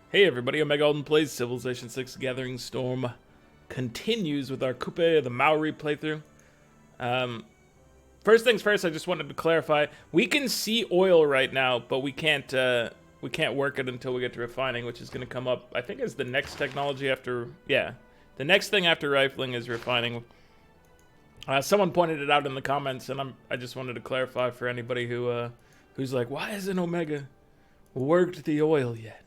Hey everybody, Omega Alden plays Civilization 6 Gathering Storm continues with our Coupe, the Maori playthrough. First things first, I just wanted to clarify, we can see oil right now, but we can't work it until we get to refining, which is going to come up, I think is the next technology after, the next thing after rifling is refining. Someone pointed it out in the comments, and I just wanted to clarify for anybody who's like, why hasn't Omega worked the oil yet?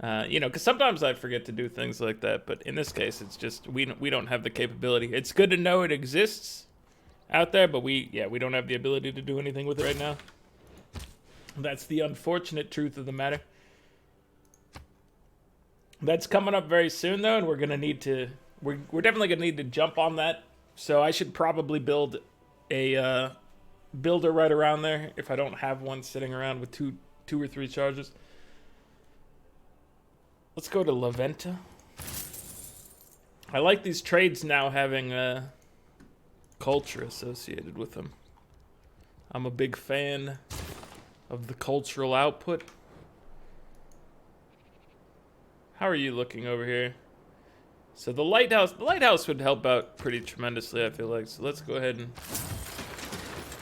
Because sometimes I forget to do things like that, but in this case, it's just we don't have the capability. It's good to know it exists out there, but we don't have the ability to do anything with it right now. That's the unfortunate truth of the matter. That's coming up very soon, though, and we're gonna need to. We're definitely gonna need to jump on that. So I should probably build a builder right around there if I don't have one sitting around with two or three charges. Let's go to La Venta. I like these trades now having culture associated with them. I'm a big fan of the cultural output. How are you looking over here? So the lighthouse would help out pretty tremendously, I feel like. So let's go ahead and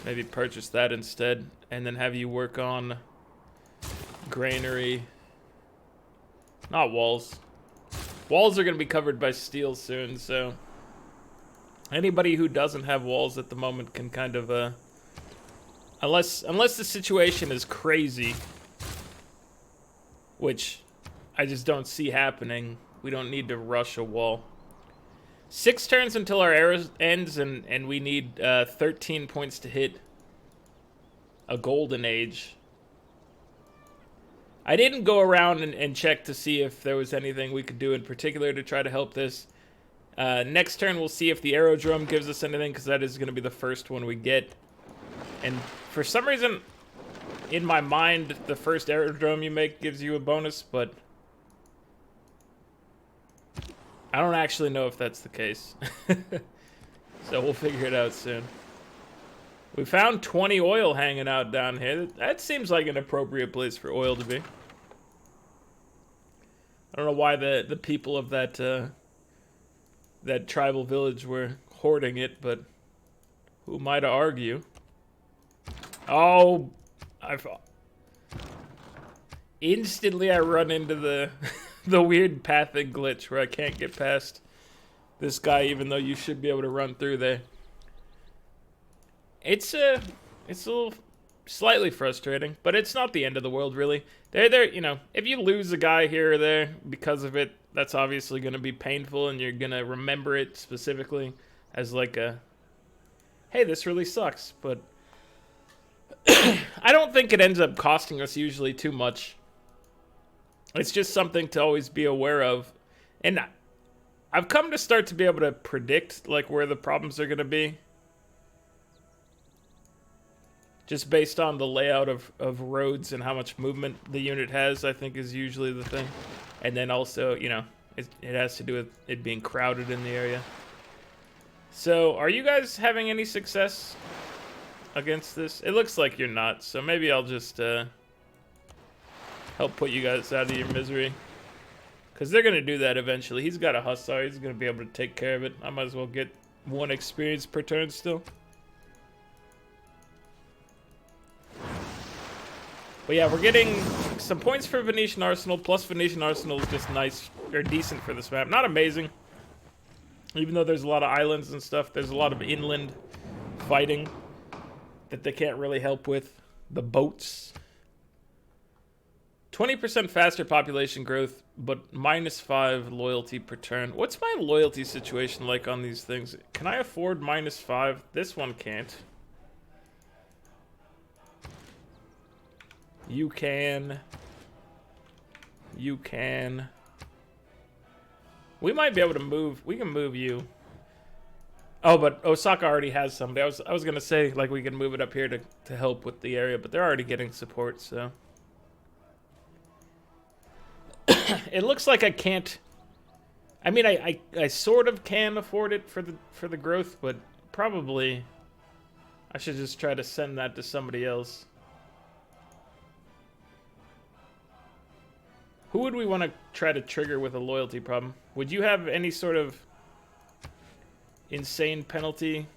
maybe purchase that instead, and then have you work on granary. Not walls. Walls are going to be covered by steel soon, so anybody who doesn't have walls at the moment can kind of, unless the situation is crazy, which I just don't see happening, we don't need to rush a wall. 6 turns until our arrow ends, and we need 13 points to hit a golden age. I didn't go around and check to see if there was anything we could do in particular to try to help this. Next turn, we'll see if the aerodrome gives us anything, because that is going to be the first one we get. And for some reason, in my mind, the first aerodrome you make gives you a bonus, but I don't actually know if that's the case. So we'll figure it out soon. We found 20 oil hanging out down here. That seems like an appropriate place for oil to be. I don't know why the people of that that tribal village were hoarding it, but who am I to argue? Oh, instantly I run into the the weird pathing glitch where I can't get past this guy, even though you should be able to run through there. It's a little slightly frustrating, but it's not the end of the world, really. If you lose a guy here or there because of it, that's obviously going to be painful, and you're going to remember it specifically as like a, hey, this really sucks, but I don't think it ends up costing us usually too much. It's just something to always be aware of, and I've come to start to be able to predict like where the problems are going to be. Just based on the layout of roads and how much movement the unit has, I think is usually the thing. And then also, it has to do with it being crowded in the area. So, are you guys having any success against this? It looks like you're not, so maybe I'll just help put you guys out of your misery. Because they're going to do that eventually. He's got a hussar, he's going to be able to take care of it. I might as well get 1 experience per turn still. But yeah, we're getting some points for Venetian Arsenal, plus Venetian Arsenal is just nice, or decent for this map. Not amazing. Even though there's a lot of islands and stuff, there's a lot of inland fighting that they can't really help with. The boats. 20% faster population growth, but -5 loyalty per turn. What's my loyalty situation like on these things? Can I afford -5? This one can't. You can. You can. We might be able to move. We can move you. Oh, but Osaka already has somebody. I was gonna say like we can move it up here to help with the area, but they're already getting support, so. It looks like I can't. I mean, I sort of can afford it for the growth, but probably I should just try to send that to somebody else. Who would we want to try to trigger with a loyalty problem? Would you have any sort of insane penalty?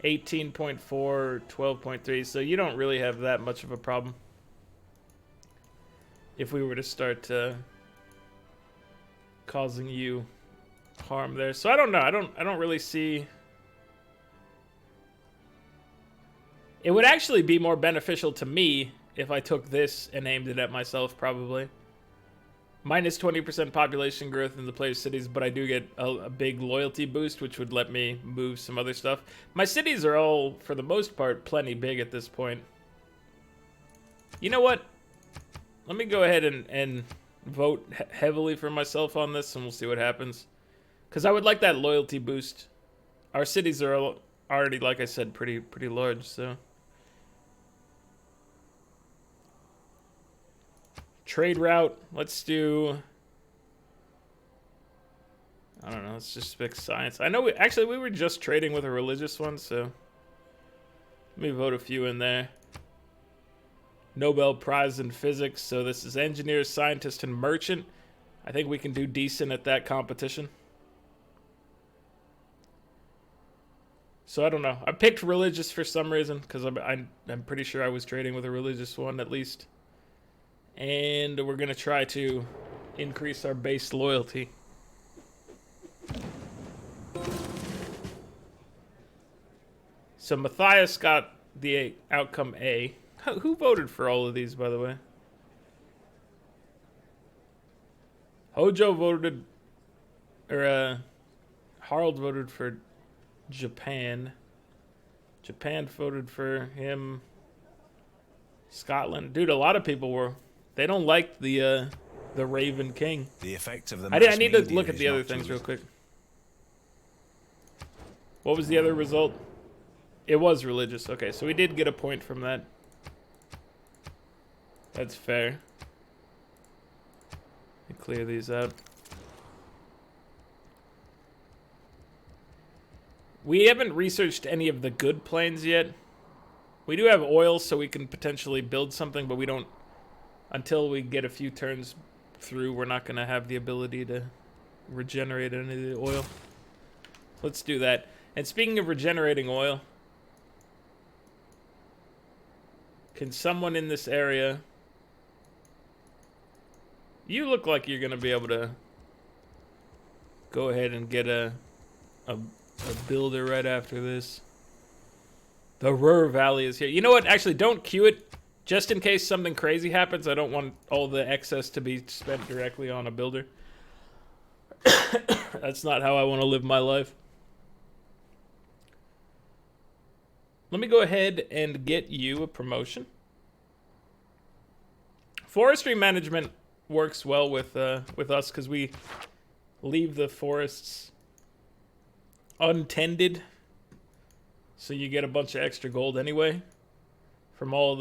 18.4, 12.3, so you don't really have that much of a problem. If we were to start causing you harm there. So I don't know. I don't really see. It would actually be more beneficial to me if I took this and aimed it at myself, probably. Minus 20% population growth in the player's cities, but I do get a big loyalty boost, which would let me move some other stuff. My cities are all, for the most part, plenty big at this point. You know what? Let me go ahead and vote heavily for myself on this, and we'll see what happens. Because I would like that loyalty boost. Our cities are already, like I said, pretty large, so... Trade route, let's do... I don't know, let's just pick science. I know we were just trading with a religious one, so... Let me vote a few in there. Nobel Prize in Physics, so this is engineer, scientist, and merchant. I think we can do decent at that competition. So I don't know. I picked religious for some reason, because I'm pretty sure I was trading with a religious one at least. And we're going to try to increase our base loyalty. So Matthias got the outcome A. Who voted for all of these, by the way? Hojo voted... Or, Harald voted for Japan. Japan voted for him. Scotland. Dude, a lot of people were... They don't like the Raven King. The effect of the I need to look at the other things real quick. What was the other result? It was religious. Okay, so we did get a point from that. That's fair. Let me clear these out. We haven't researched any of the good planes yet. We do have oil, so we can potentially build something, but we don't... Until we get a few turns through, we're not going to have the ability to regenerate any of the oil. Let's do that. And speaking of regenerating oil, can someone in this area... You look like you're going to be able to go ahead and get a builder right after this. The Ruhr Valley is here. You know what? Actually, don't queue it. Just in case something crazy happens, I don't want all the excess to be spent directly on a builder. That's not how I want to live my life. Let me go ahead and get you a promotion. Forestry management works well with us because we leave the forests untended, so you get a bunch of extra gold anyway from all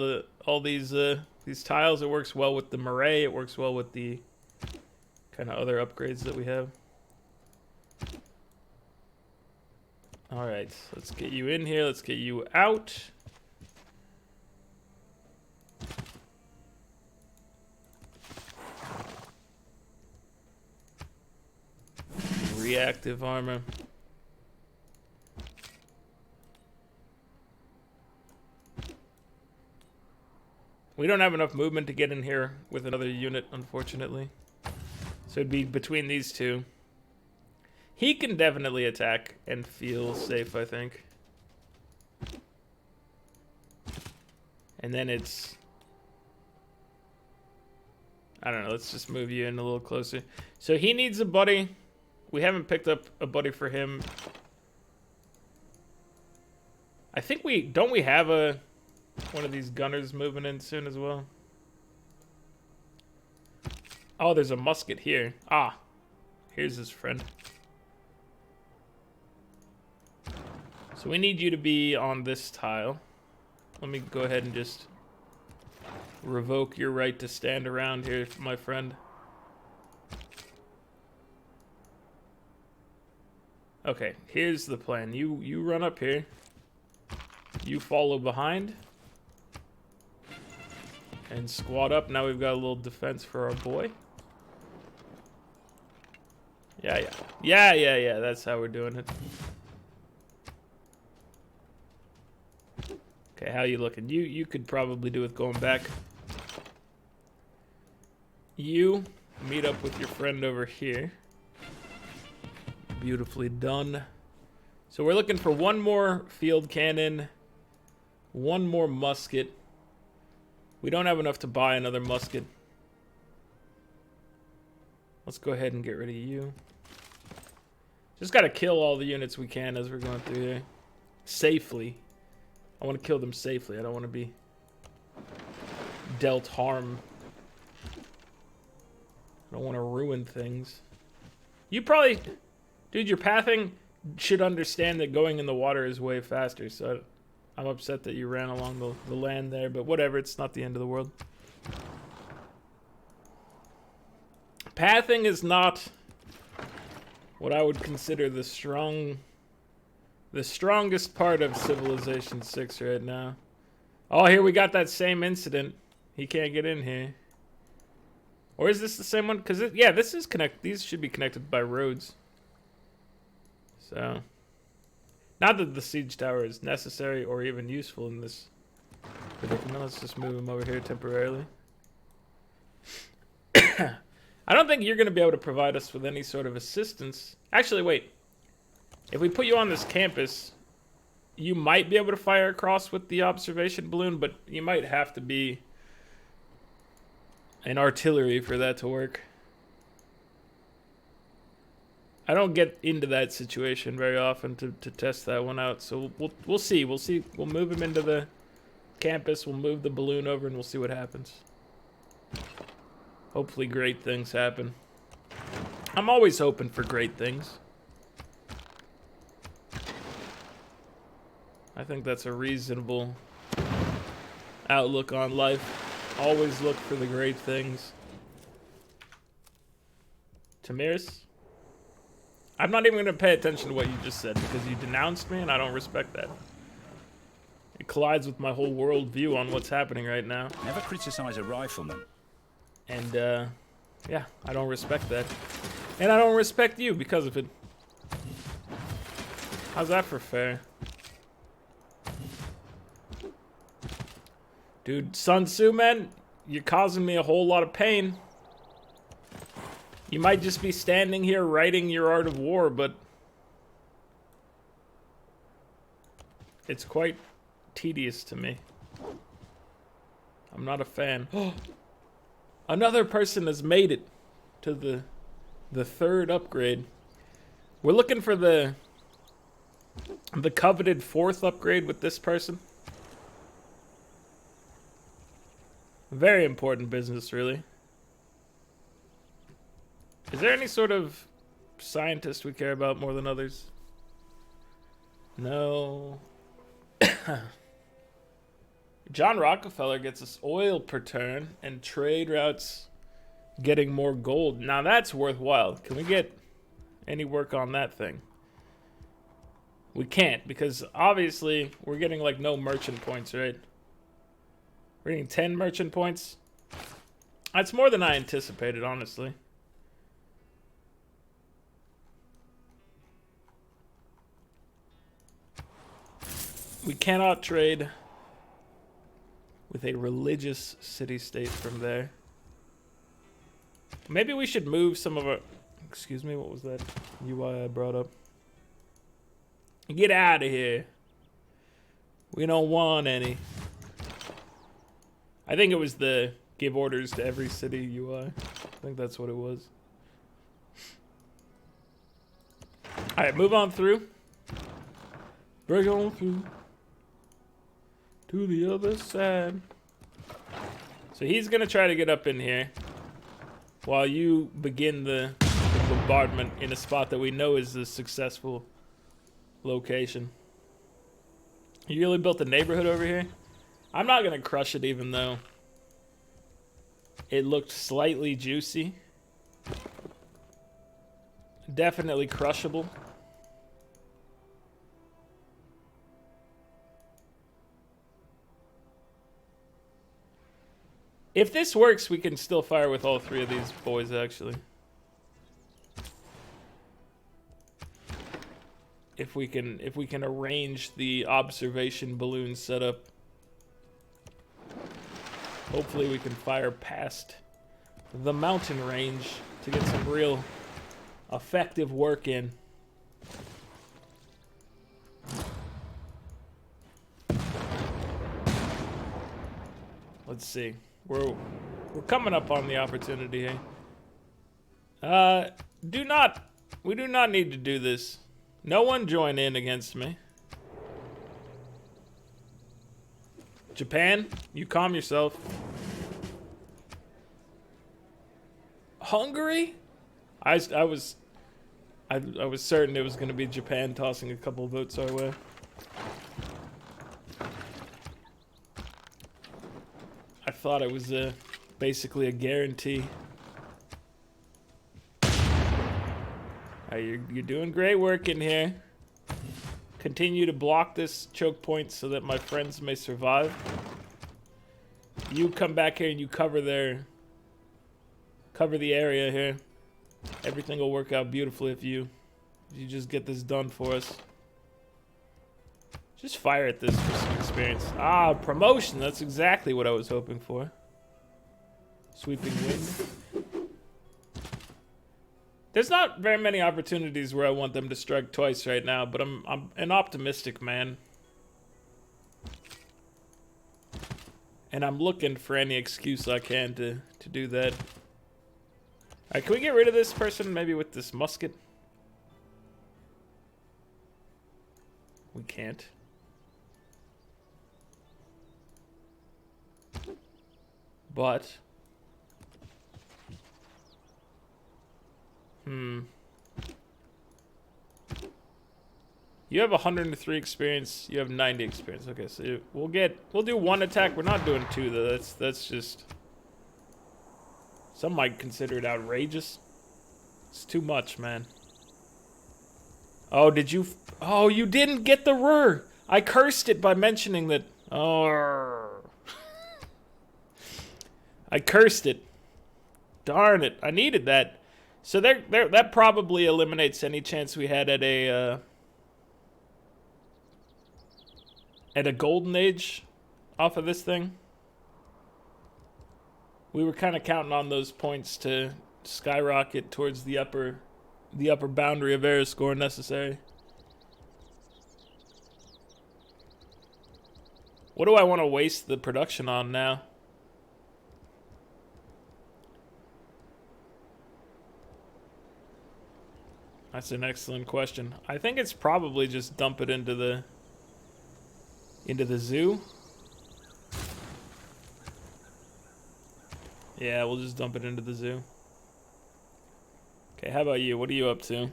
these tiles. It works well with the moray. It works well with the kind of other upgrades that we have. All right, let's get you in here. Let's get you out. Reactive armor. We don't have enough movement to get in here with another unit, unfortunately. So it'd be between these two. He can definitely attack and feel safe, I think. And then it's... I don't know, let's just move you in a little closer. So he needs a buddy. We haven't picked up a buddy for him. I think don't we have one of these gunners moving in soon as well? Oh, there's a musket here. Ah, here's his friend. So we need you to be on this tile. Let me go ahead and just revoke your right to stand around here, my friend. Okay, here's the plan. You run up here. You follow behind. And squat up. Now we've got a little defense for our boy. Yeah. That's how we're doing it. Okay, how you looking? You could probably do with going back. You meet up with your friend over here. Beautifully done. So we're looking for one more field cannon, one more musket. We don't have enough to buy another musket. Let's go ahead and get rid of you. Just gotta kill all the units we can as we're going through here. Safely. I want to kill them safely. I don't want to be dealt harm. I don't want to ruin things. You probably... Dude, your pathing should understand that going in the water is way faster, so I'm upset that you ran along the land there, but whatever, it's not the end of the world. Pathing is not what I would consider the strongest part of Civilization 6 right now. Oh, here we got that same incident. He can't get in here. Or is this the same one? Because, yeah, this is connected. These should be connected by roads. So, not that the siege tower is necessary or even useful in this predicament. Let's just move him over here temporarily. I don't think you're going to be able to provide us with any sort of assistance. Actually, wait. If we put you on this campus, you might be able to fire across with the observation balloon, but you might have to be an artillery for that to work. I don't get into that situation very often to test that one out, so we'll see. We'll move him into the campus, we'll move the balloon over, and we'll see what happens. Hopefully great things happen. I'm always hoping for great things. I think that's a reasonable outlook on life. Always look for the great things. Tamiris? I'm not even going to pay attention to what you just said because you denounced me and I don't respect that. It collides with my whole worldview on what's happening right now. Never criticize a rifleman. And, yeah, I don't respect that. And I don't respect you because of it. How's that for fair? Dude, Sun Tzu, man, you're causing me a whole lot of pain. You might just be standing here writing your art of war, but it's quite tedious to me. I'm not a fan. Another person has made it to the third upgrade. We're looking for the coveted fourth upgrade with this person. Very important business, really. Is there any sort of scientist we care about more than others? No. John Rockefeller gets us oil per turn and trade routes getting more gold. Now that's worthwhile. Can we get any work on that thing? We can't because obviously we're getting like no merchant points, right? We're getting 10 merchant points. That's more than I anticipated, honestly. We cannot trade with a religious city-state from there. Maybe we should move some of our... Excuse me, what was that UI I brought up? Get out of here. We don't want any. I think it was the give orders to every city UI. I think that's what it was. Alright, move on through. Break on through. To the other side. So he's gonna try to get up in here while you begin the bombardment in a spot that we know is a successful location. You really built a neighborhood over here? I'm not gonna crush it even though it looked slightly juicy. Definitely crushable. If this works, we can still fire with all three of these boys, actually. If we can arrange the observation balloon setup. Hopefully we can fire past the mountain range to get some real effective work in. Let's see. We're coming up on the opportunity here. We do not need to do this. No one join in against me. Japan, you calm yourself. Hungary? I was certain it was going to be Japan tossing a couple votes our way. I thought it was basically a guarantee. You're doing great work in here. Continue to block this choke point so that my friends may survive. You come back here and you cover the area here. Everything will work out beautifully if you just get this done for us. Just fire at this for some experience. Ah, promotion. That's exactly what I was hoping for. Sweeping wind. There's not very many opportunities where I want them to strike twice right now, but I'm an optimistic man. And I'm looking for any excuse I can to do that. Alright, can we get rid of this person maybe with this musket? We can't. But you have 103 experience, you have 90 experience. Okay, so we'll do one attack. We're not doing two though. That's just, some might consider it outrageous. It's too much, man. Oh, you didn't get the rur. I cursed it by mentioning that. Oh. I cursed it. Darn it. I needed that. So that probably eliminates any chance we had at a golden age off of this thing. We were kind of counting on those points to skyrocket towards the upper boundary of error score necessary. What do I want to waste the production on now? That's an excellent question. I think it's probably just dump it into the zoo. Yeah, we'll just dump it into the zoo. Okay, how about you? What are you up to?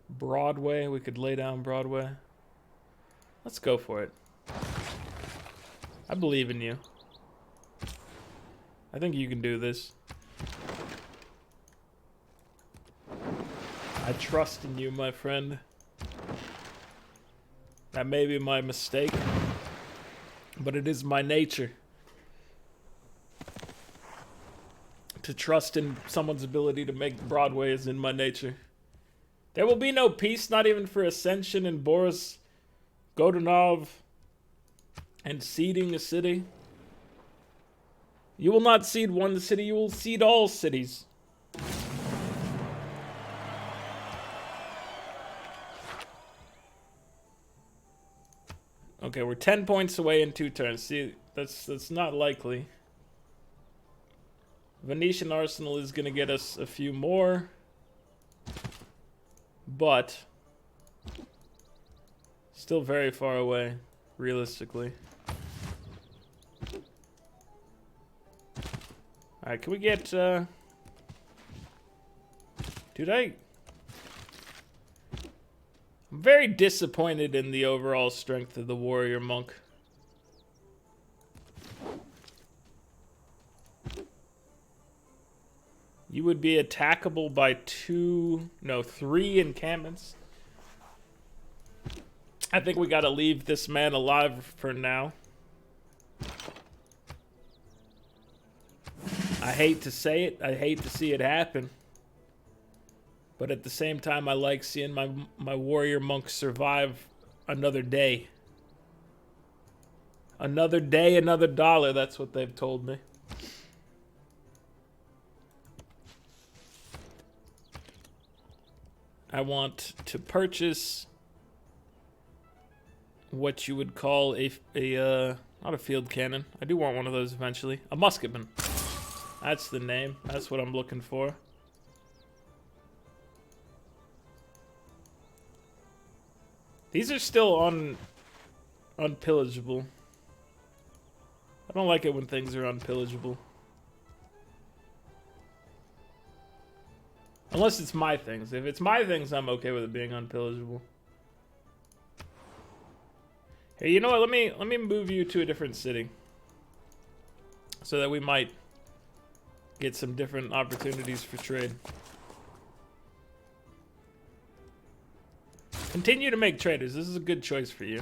Broadway, we could lay down Broadway. Let's go for it. I believe in you. I think you can do this. I trust in you, my friend. That may be my mistake, but it is my nature to trust in someone's ability to make Broadway is in my nature. There will be no peace, not even for Ascension and Boris Godunov and ceding a city. You will not cede one city, you will cede all cities. Okay, we're 10 points away in 2 turns. See, that's not likely. Venetian Arsenal is gonna get us a few more. But still very far away, realistically. Alright, can we get, dude, I'm very disappointed in the overall strength of the warrior monk. You would be attackable by 3 encampments. I think we gotta leave this man alive for now. I hate to say it. I hate to see it happen. But at the same time, I like seeing my warrior monks survive another day. Another day, another dollar. That's what they've told me. I want to purchase what you would call a not a field cannon. I do want one of those eventually. A musketman. That's the name. That's what I'm looking for. These are still unpillageable. I don't like it when things are unpillageable. Unless it's my things. If it's my things, I'm okay with it being unpillageable. Hey, you know what? Let me move you to a different city, so that we might get some different opportunities for trade. Continue to make traders. This is a good choice for you.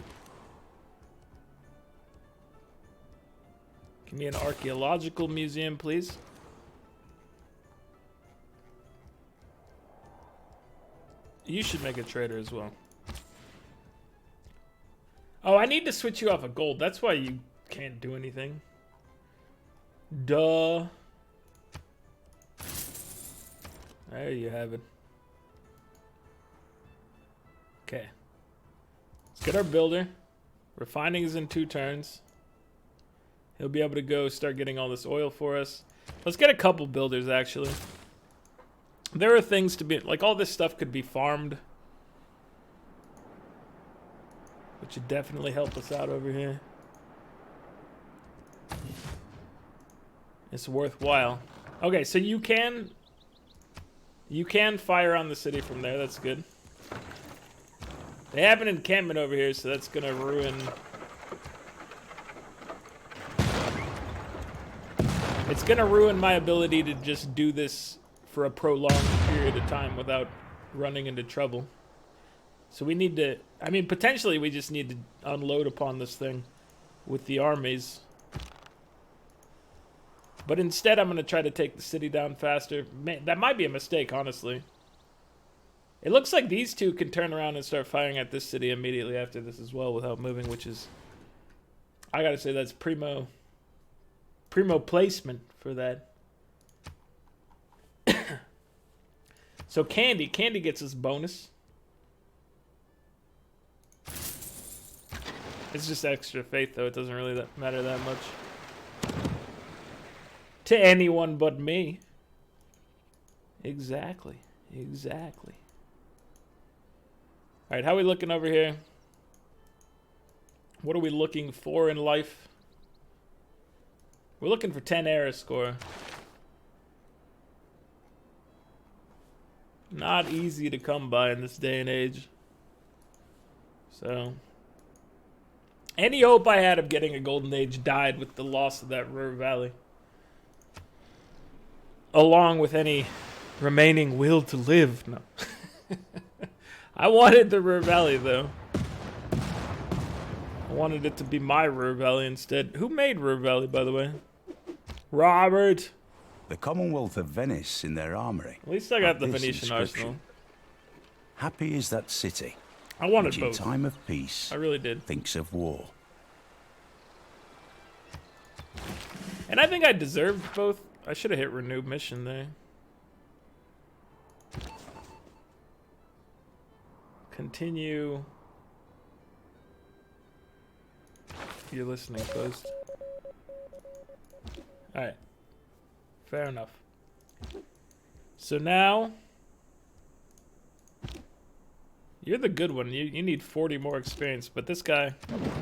Give me an archaeological museum, please. You should make a trader as well. Oh, I need to switch you off of gold. That's why you can't do anything. Duh. There you have it. Okay. Let's get our builder. Refining is in 2 turns. He'll be able to go start getting all this oil for us. Let's get a couple builders, actually. There are things to be... Like, all this stuff could be farmed. Which would definitely help us out over here. It's worthwhile. Okay, so you can fire on the city from there. That's good. They have an encampment over here, so that's gonna ruin... It's gonna ruin my ability to just do this for a prolonged period of time without running into trouble. So we need to... I mean, potentially we just need to unload upon this thing with the armies. But instead I'm gonna try to take the city down faster. Man, that might be a mistake, honestly. It looks like these two can turn around and start firing at this city immediately after this as well without moving, which is... I gotta say, that's primo placement for that. So Candy gets his bonus. It's just extra faith, though. It doesn't really matter that much. To anyone but me. Exactly. Exactly. Alright, how are we looking over here? What are we looking for in life? We're looking for 10 era score. Not easy to come by in this day and age. So... any hope I had of getting a golden age died with the loss of that River Valley. Along with any remaining will to live. No. I wanted the River Valley, though. I wanted it to be my River Valley instead. Who made River Valley, by the way? Robert. The Commonwealth of Venice in their armory. At least I got the Venetian arsenal. Happy is that city. I wanted which both. In time of peace, I really did. Thinks of war. And I think I deserved both. I should have hit renew mission there. Continue your listening post. Alright. Fair enough. So now... you're the good one. You need 40 more experience. But this guy,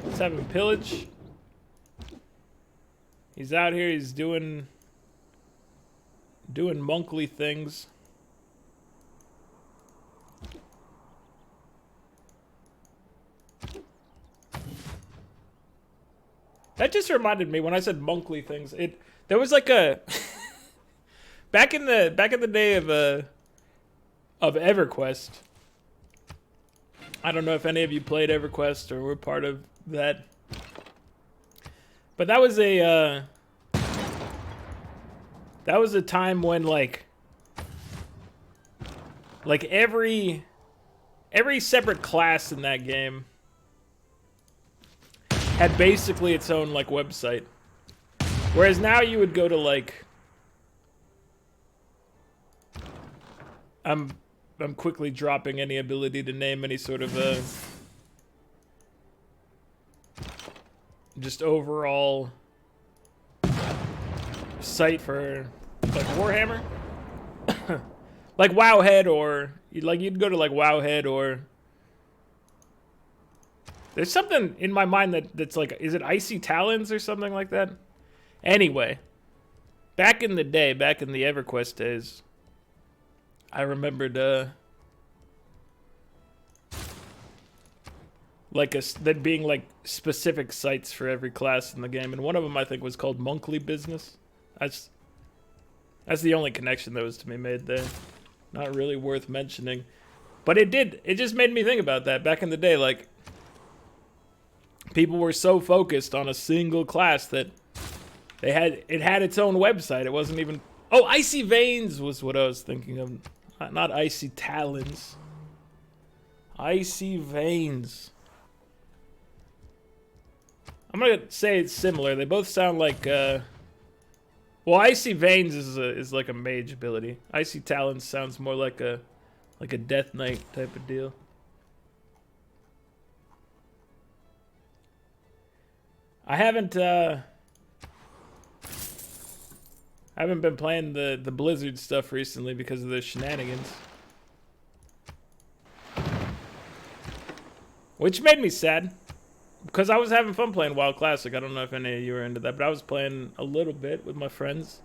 let's have him pillage. He's out here. He's doing monkly things. That just reminded me when I said monkly things. There was like a back in the day of EverQuest. I don't know if any of you played EverQuest or were part of that. But that was a time when like every separate class in that game had basically its own like website. Whereas now you would go to like I'm quickly dropping any ability to name any sort of just overall site for like Warhammer. Like Wowhead, or you'd go to like Wowhead, or there's something in my mind that's like, is it Icy Talons or something like that? Anyway, back in the day, back in the EverQuest days, I remembered that being like specific sites for every class in the game, and one of them I think was called Monthly Business. That's the only connection that was to be made there. Not really worth mentioning, but it just made me think about that back in the day. Like, people were so focused on a single class that it had its own website. It wasn't even, oh, Icy Veins was what I was thinking of. Not Icy Talons. Icy Veins. I'm gonna say it's similar. They both sound like well, Icy Veins is like a mage ability. Icy Talons sounds more like a Death Knight type of deal. I haven't been playing the Blizzard stuff recently because of the shenanigans. Which made me sad. Because I was having fun playing WoW Classic. I don't know if any of you were into that, but I was playing a little bit with my friends.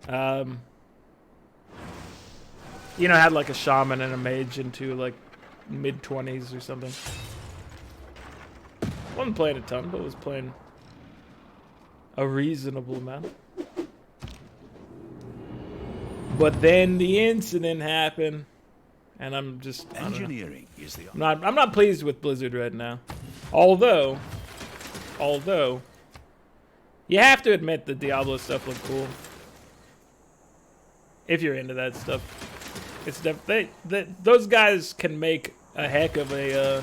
You know, I had like a shaman and a mage into like mid-20s or something. Wasn't playing a ton, but was playing a reasonable amount. But then the incident happened, and I'm just Engineering is the I'm not pleased with Blizzard right now. Although you have to admit the Diablo stuff looked cool. If you're into that stuff, it's those guys can make a heck of a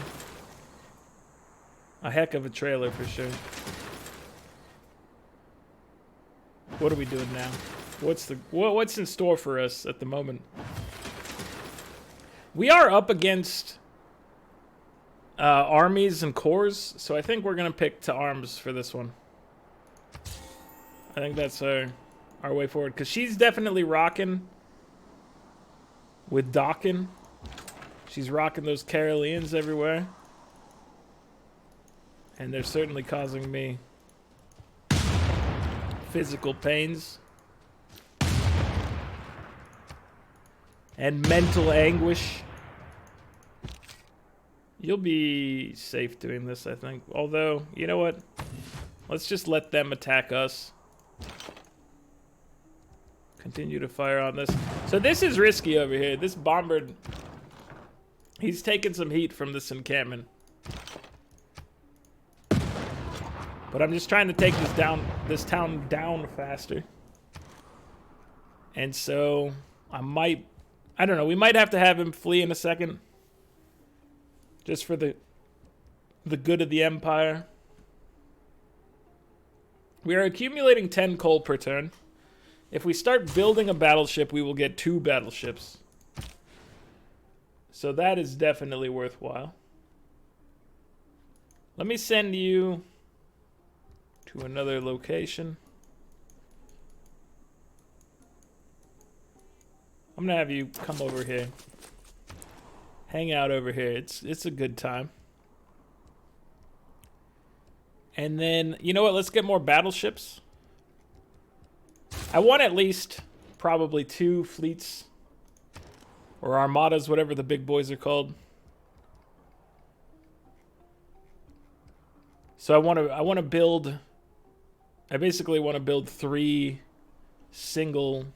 trailer for sure. What are we doing now? What's in store for us at the moment? We are up against armies and cores, so I think we're gonna pick to arms for this one. I think that's our way forward, because she's definitely rocking with Dawkin. She's rocking those Caroleans everywhere, and they're certainly causing me physical pains and mental anguish. You'll be safe doing this, I think. Although, you know what? Let's just let them attack us. Continue to fire on this. So this is risky over here. This bombard, he's taking some heat from this encampment. But I'm just trying to take this town down faster. And so I don't know, we might have to have him flee in a second. Just for the good of the Empire. We are accumulating 10 coal per turn. If we start building a battleship, we will get 2 battleships. So that is definitely worthwhile. Let me send you to another location. I'm gonna have you come over here. Hang out over here. It's a good time. And then, you know what? Let's get more battleships. I want at least probably 2 fleets or armadas, whatever the big boys are called. So I basically want to build 3 single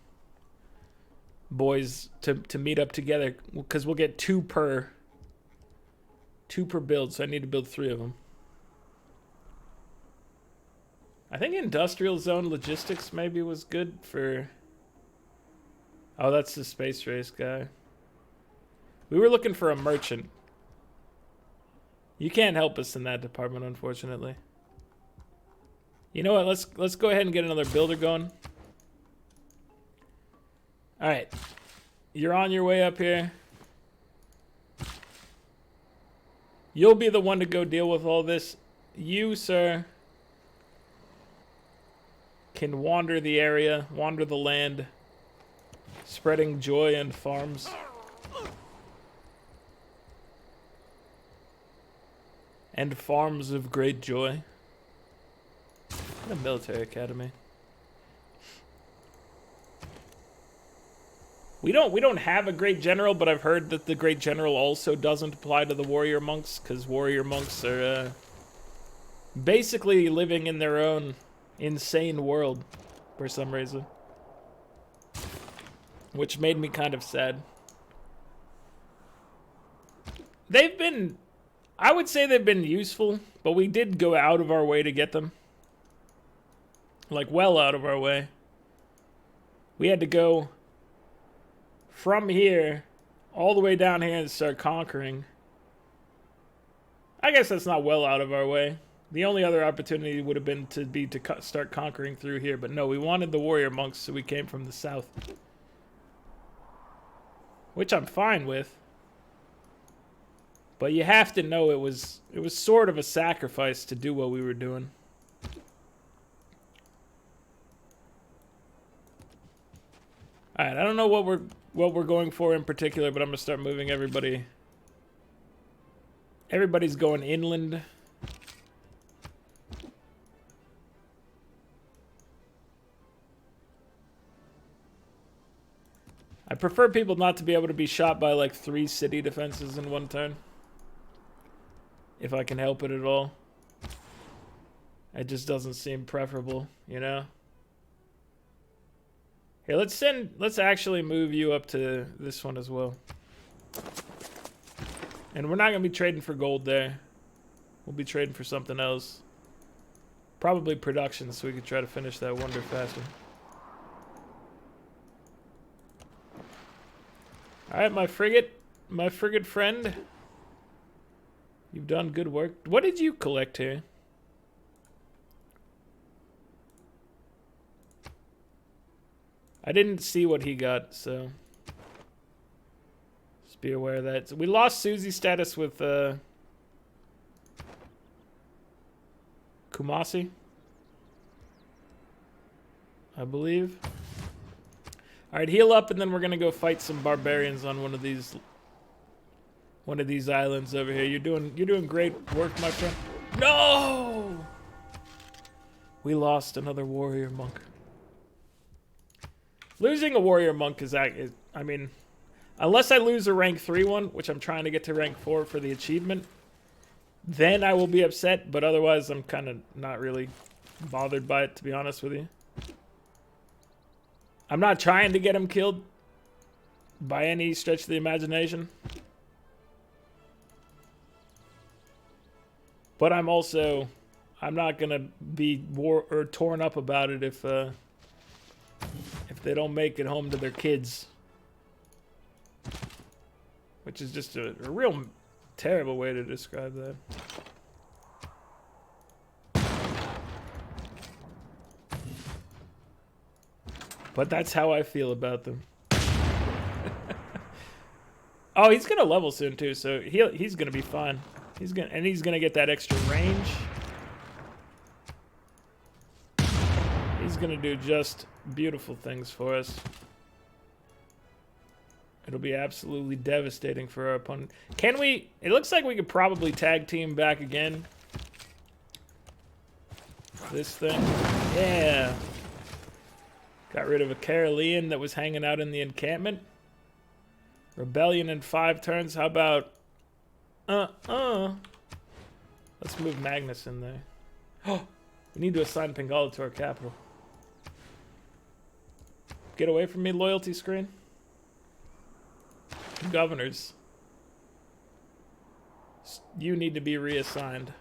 boys to meet up together, because we'll get 2 per 2 per build, so I need to build 3 of them. I think industrial zone logistics maybe was good for... Oh, that's the space race guy. We were looking for a merchant. You can't help us in that department, unfortunately. You know what? Let's go ahead and get another builder going. All right, you're on your way up here. You'll be the one to go deal with all this. You, sir, can wander the area, wander the land, spreading joy and farms. And farms of great joy. What a military academy. We don't have a great general, but I've heard that the great general also doesn't apply to the warrior monks, because warrior monks are basically living in their own insane world for some reason. Which made me kind of sad. They've been, I would say they've been useful, but we did go out of our way to get them. Like, well out of our way. We had to go from here all the way down here and start conquering. I guess that's not well out of our way. The only other opportunity would have been to start conquering through here, but no, we wanted the warrior monks, so we came from the south. Which I'm fine with. But you have to know it was sort of a sacrifice to do what we were doing. Alright, I don't know what we're going for in particular, but I'm gonna start moving everybody. Everybody's going inland. I prefer people not to be able to be shot by like 3 city defenses in one turn. If I can help it at all. It just doesn't seem preferable, you know? Here, let's actually move you up to this one as well. And we're not gonna be trading for gold there. We'll be trading for something else. Probably production, so we could try to finish that wonder faster. Alright, my frigate friend. You've done good work. What did you collect here? I didn't see what he got, so just be aware of that. So we lost Susie's status with Kumasi, I believe. All right, heal up, and then we're gonna go fight some barbarians on one of these islands over here. You're doing great work, my friend. No, we lost another warrior monk. Losing a warrior monk is, I mean, unless I lose a rank 3 one, which I'm trying to get to rank 4 for the achievement, then I will be upset, but otherwise I'm kind of not really bothered by it, to be honest with you. I'm not trying to get him killed by any stretch of the imagination. But I'm not going to be torn up about it if they don't make it home to their kids. Which is just a real terrible way to describe that. But that's how I feel about them. Oh, he's gonna level soon too, so he's gonna be fine. He's gonna get that extra range. He's gonna do just beautiful things for us. It'll be absolutely devastating for our opponent. Can we? It looks like we could probably tag team back again. This thing. Yeah. Got rid of a Carolean that was hanging out in the encampment. Rebellion in 5 turns. How about... Let's move Magnus in there. Oh, we need to assign Pingala to our capital. Get away from me, loyalty screen. Governors. You need to be reassigned.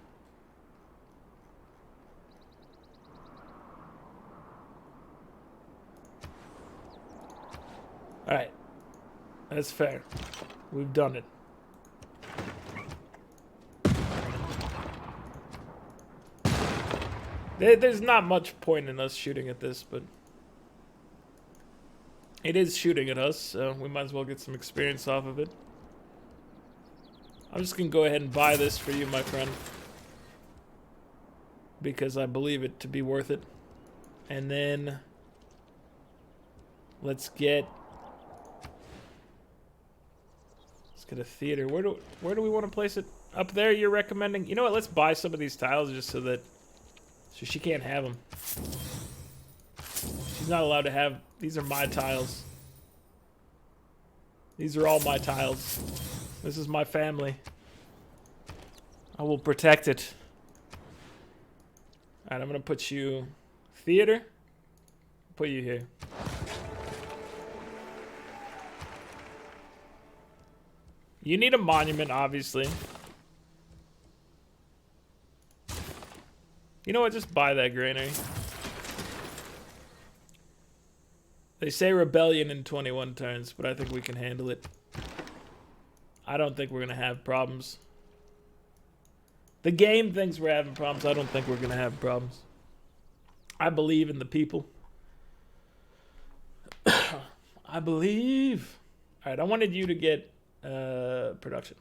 Alright. That's fair. We've done it. There's not much point in us shooting at this, but it is shooting at us, so we might as well get some experience off of it. I'm just gonna go ahead and buy this for you, my friend, because I believe it to be worth it. And then let's get a theater. Where do we want to place it? Up there, you're recommending? You know what? Let's buy some of these tiles just so she can't have them. She's not allowed to have. These are my tiles. These are all my tiles. This is my family. I will protect it. Alright, I'm gonna put you theater. Put you here. You need a monument, obviously. You know what? Just buy that granary. They say rebellion in 21 turns, but I think we can handle it. I don't think we're going to have problems. The game thinks we're having problems. I don't think we're going to have problems. I believe in the people. I believe. All right, I wanted you to get production.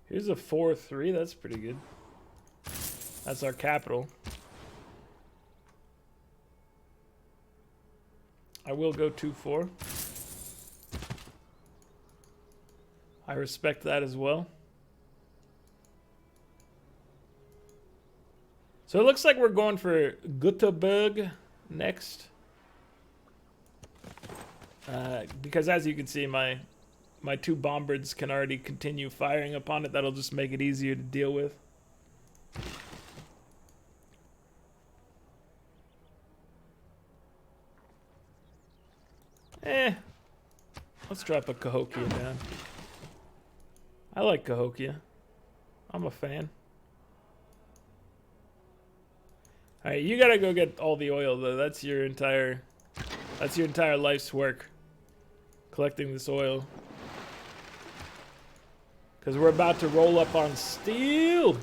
Here's a 4-3. That's pretty good. That's our capital. I will go 2-4. I respect that as well. So it looks like we're going for Göteborg next. Because as you can see, my two bombards can already continue firing upon it. That'll just make it easier to deal with. Let's drop a Cahokia down. I like Cahokia. I'm a fan. Alright, you gotta go get all the oil though. That's your entire life's work. Collecting this oil. Because we're about to roll up on steel.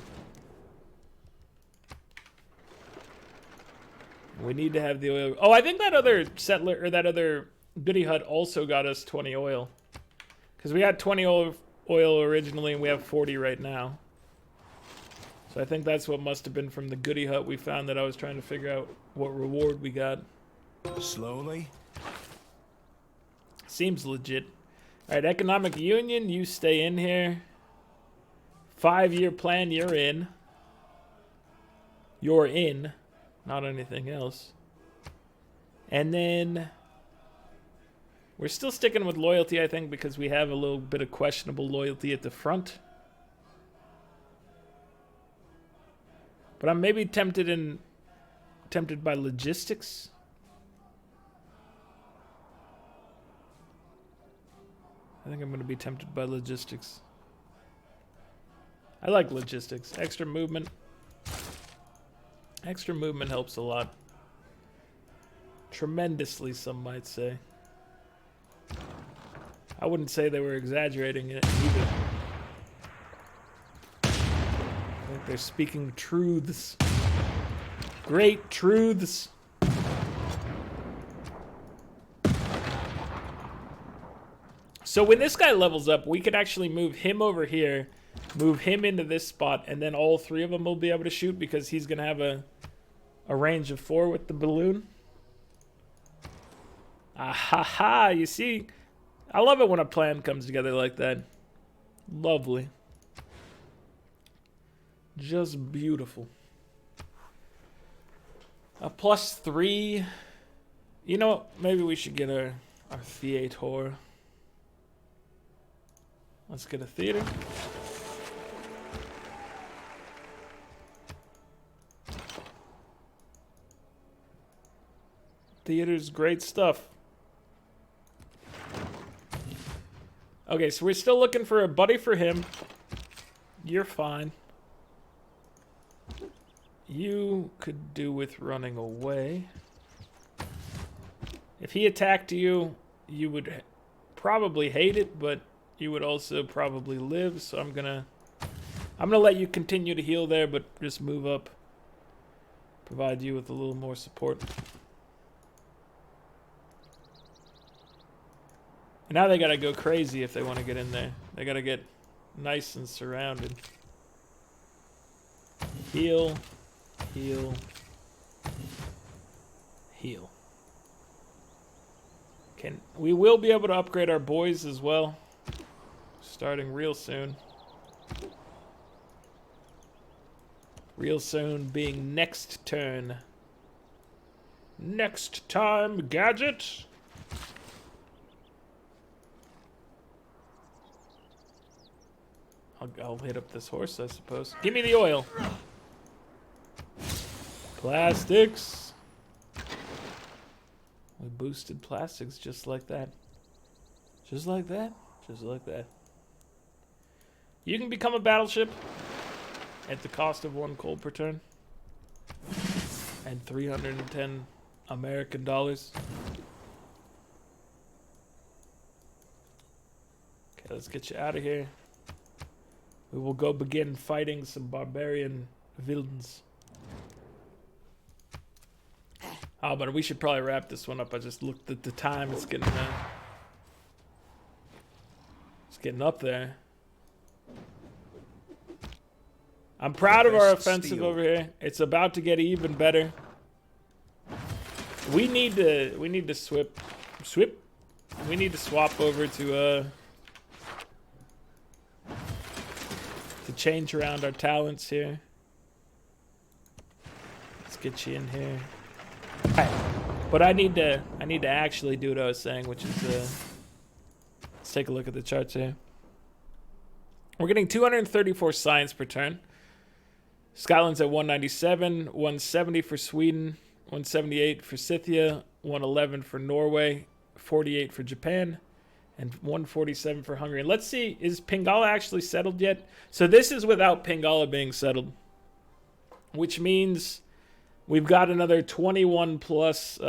We need to have the oil. Oh, I think that other settler, or that other goody hut also got us 20 oil. Because we had 20 oil originally, and we have 40 right now. So I think that's what must have been from the goody hut we found that I was trying to figure out what reward we got. Slowly. Seems legit. Alright, economic union, you stay in here. 5-year plan, you're in. You're in. Not anything else. And then we're still sticking with loyalty, I think, because we have a little bit of questionable loyalty at the front. But I'm maybe tempted by logistics. I think I'm going to be tempted by logistics. I like logistics. Extra movement. Extra movement helps a lot. Tremendously, some might say. I wouldn't say they were exaggerating it either. I think they're speaking truths. Great truths. So when this guy levels up, we could actually move him over here, move him into this spot, and then all three of them will be able to shoot because he's going to have a range of 4 with the balloon. Ah ha ha, you see? I love it when a plan comes together like that. Lovely. Just beautiful. A +3. You know what? Maybe we should get our theater. Let's get a theater. Theater's great stuff. Okay, so we're still looking for a buddy for him. You're fine. You could do with running away. If he attacked you, you would probably hate it, but you would also probably live. So I'm gonna let you continue to heal there, but just move up. Provide you with a little more support. And now they gotta go crazy if they want to get in there. They gotta get nice and surrounded. Heal, heal, heal. We will be able to upgrade our boys as well, starting real soon. Real soon being next turn. Next time, Gadget. I'll hit up this horse, I suppose. Give me the oil. Plastics. We boosted plastics just like that. Just like that. Just like that. You can become a battleship at the cost of 1 coal per turn. And 310 American dollars. Okay, let's get you out of here. We will go begin fighting some barbarian villains. Oh, but we should probably wrap this one up. I just looked at the time. It's getting up there. I'm proud of our offensive over here. It's about to get even better. We need to swap. We need to swap over to change around our talents here. Let's get you in here. Alright. But I need to actually do what I was saying, which is let's take a look at the charts here. We're getting 234 science per turn. Scotland's at 197, 170 for Sweden, 178 for Scythia, 111 for Norway, 48 for Japan, and 147 for Hungary. And let's see, is Pingala actually settled yet? So this is without Pingala being settled, which means we've got another 21 plus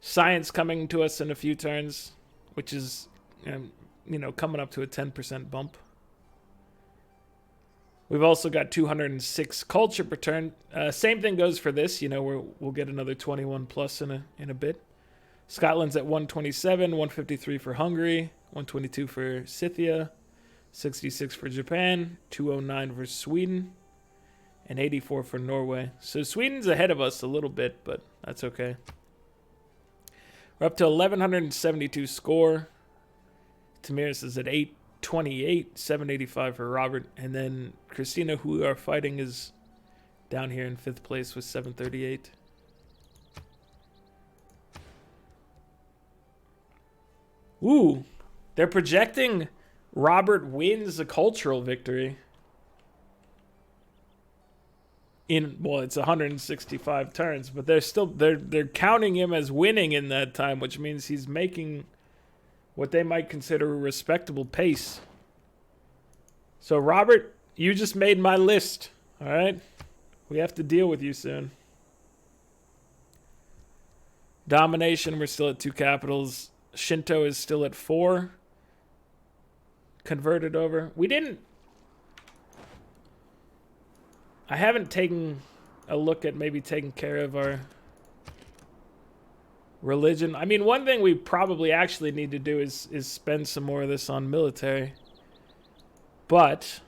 science coming to us in a few turns, which is, coming up to a 10% bump. We've also got 206 culture per turn. Same thing goes for this. We'll get another 21 plus in a bit. Scotland's at 127, 153 for Hungary, 122 for Scythia, 66 for Japan, 209 for Sweden, and 84 for Norway. So Sweden's ahead of us a little bit, but that's okay. We're up to 1,172 score. Tamiris is at 828, 785 for Robert. And then Kristina, who we are fighting, is down here in 5th place with 738. Ooh, they're projecting Robert wins a cultural victory. It's 165 turns, but they're counting him as winning in that time, which means he's making what they might consider a respectable pace. So Robert, you just made my list. All right, we have to deal with you soon. Domination, we're still at 2 capitals. Shinto is still at 4. Converted over. I haven't taken a look at maybe taking care of our religion. I mean, one thing we probably actually need to do is spend some more of this on military. But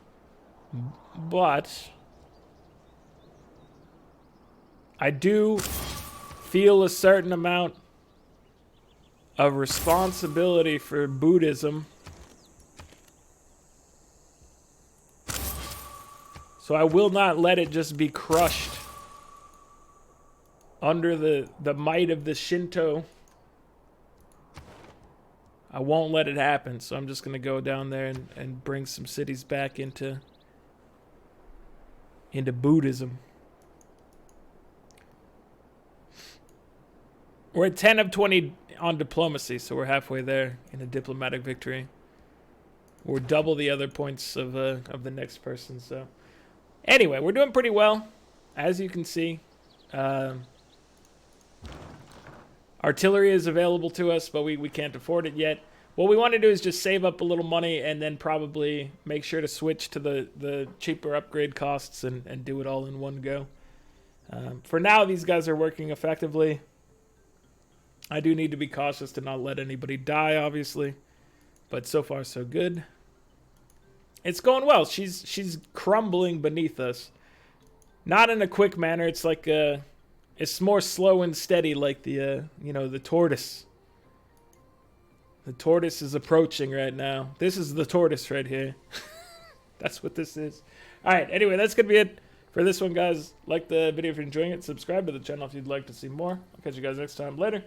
I do feel a certain amount of responsibility for Buddhism. So I will not let it just be crushed under the might of the Shinto. I won't let it happen, so I'm just going to go down there and bring some cities back into Buddhism. We're at 10 of 20 on diplomacy, so we're halfway there in a diplomatic victory. We're double the other points of the next person. So anyway, we're doing pretty well, as you can see. Artillery is available to us, but we can't afford it yet. What we want to do is just save up a little money and then probably make sure to switch to the cheaper upgrade costs and do it all in one go. For now, these guys are working effectively. I do need to be cautious to not let anybody die, obviously. But so far, so good. It's going well. She's crumbling beneath us. Not in a quick manner. It's like it's more slow and steady, like the the tortoise. The tortoise is approaching right now. This is the tortoise right here. That's what this is. All right. Anyway, that's gonna be it for this one, guys. Like the video if you're enjoying it. Subscribe to the channel if you'd like to see more. I'll catch you guys next time. Later.